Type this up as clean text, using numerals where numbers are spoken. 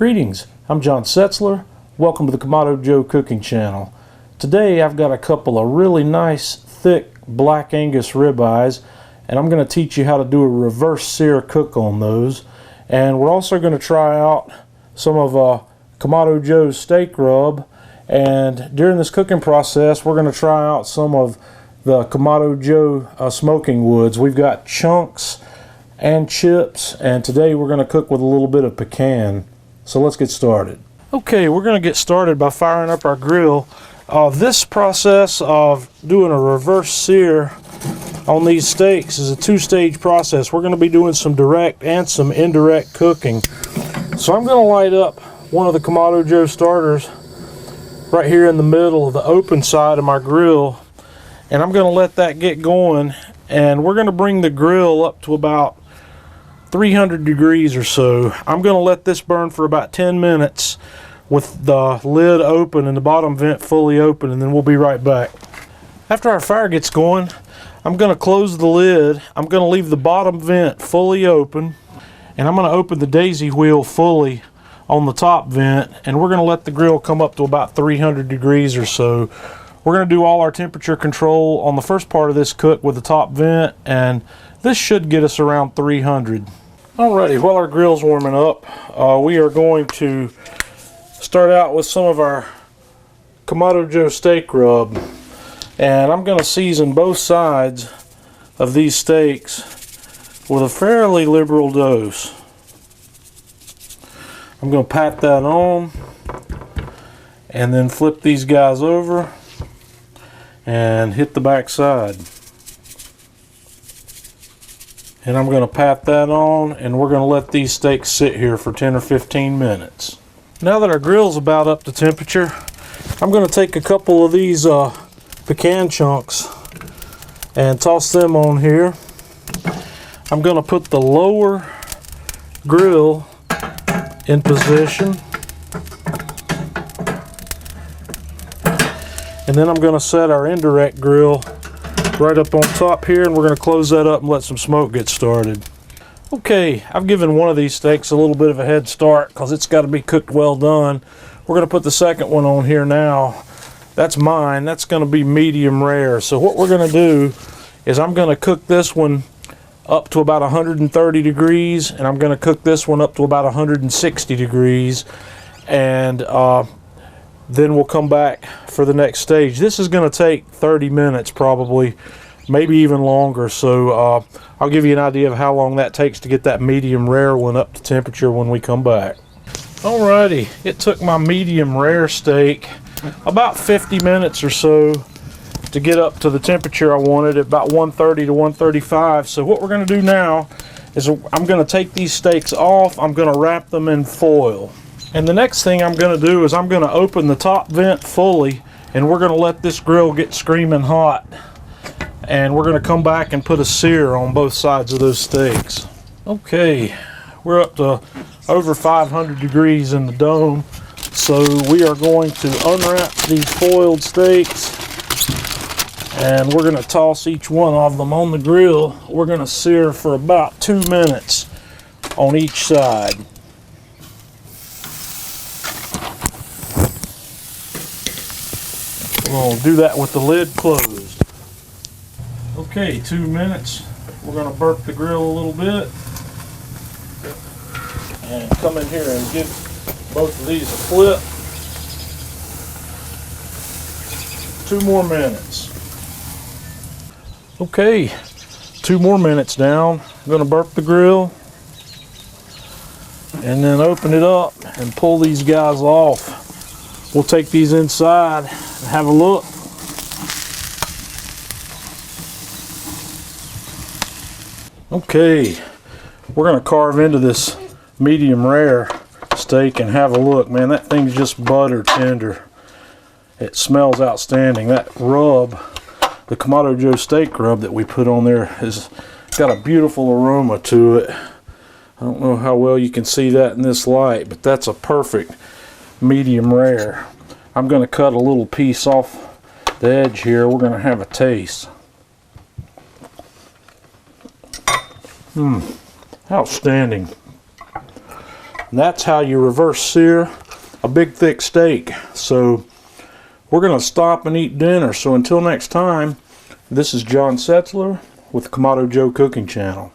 Greetings, I'm John Setzler. Welcome to the Kamado Joe Cooking Channel. Today I've got a couple of really nice, thick Black Angus ribeyes, and I'm going to teach you how to do a reverse sear cook on those. And we're also going to try out some of Kamado Joe's steak rub, and during this cooking process we're going to try out some of the Kamado Joe smoking woods. We've got chunks and chips, and today we're going to cook with a little bit of pecan. So let's get started. Okay, we're going to get started by firing up our grill. This process of doing a reverse sear on these steaks is a two-stage process. We're going to be doing some direct and some indirect cooking. So I'm going to light up one of the Kamado Joe starters right here in the middle of the open side of my grill, and I'm going to let that get going, and we're going to bring the grill up to about 300 degrees or so. I'm going to let this burn for about 10 minutes with the lid open and the bottom vent fully open, and then we'll be right back. After our fire gets going, I'm going to close the lid. I'm going to leave the bottom vent fully open, and I'm going to open the daisy wheel fully on the top vent, and we're going to let the grill come up to about 300 degrees or so. We're going to do all our temperature control on the first part of this cook with the top vent, and this should get us around 300. Alrighty, while our grill's warming up, we are going to start out with some of our Kamado Joe steak rub, and I'm going to season both sides of these steaks with a fairly liberal dose. I'm going to pat that on and then flip these guys over and hit the back side. And I'm going to pat that on, and we're going to let these steaks sit here for 10 or 15 minutes. Now that our grill's about up to temperature, I'm going to take a couple of these pecan chunks and toss them on here. I'm going to put the lower grill in position, and then I'm going to set our indirect grill right up on top here, and we're going to close that up and let some smoke get started. Okay, I've given one of these steaks a little bit of a head start because it's got to be cooked well done. We're going to put the second one on here now. That's mine. That's going to be medium rare. So what we're going to do is I'm going to cook this one up to about 130 degrees, and I'm going to cook this one up to about 160 degrees, and then we'll come back for the next stage. This is going to take 30 minutes probably, maybe even longer, so I'll give you an idea of how long that takes to get that medium rare one up to temperature when we come back. Alrighty, it took my medium rare steak about 50 minutes or so to get up to the temperature I wanted, at about 130 to 135. So what we're going to do now is I'm going to take these steaks off. I'm going to wrap them in foil. And the next thing I'm going to do is I'm going to open the top vent fully, and we're going to let this grill get screaming hot. And we're going to come back and put a sear on both sides of those steaks. Okay, we're up to over 500 degrees in the dome. So we are going to unwrap these foiled steaks, and we're going to toss each one of them on the grill. We're going to sear for about 2 minutes on each side. We'll do that with the lid closed. Okay, 2 minutes. We're going to burp the grill a little bit and come in here and give both of these a flip. 2 more minutes. Okay, 2 more minutes down. I'm going to burp the grill and then open it up and pull these guys off. We'll take these inside and have a look. Okay, we're going to carve into this medium rare steak and have a look. Man, that thing's just butter tender. It smells outstanding. That rub, the Kamado Joe steak rub that we put on there, has got a beautiful aroma to it. I don't know how well you can see that in this light, but that's a perfect medium rare. I'm going to cut a little piece off the edge here. We're going to have a taste. Outstanding. And that's how you reverse sear a big thick steak. So we're going to stop and eat dinner. So until next time, this is John Setzler with the Kamado Joe Cooking Channel.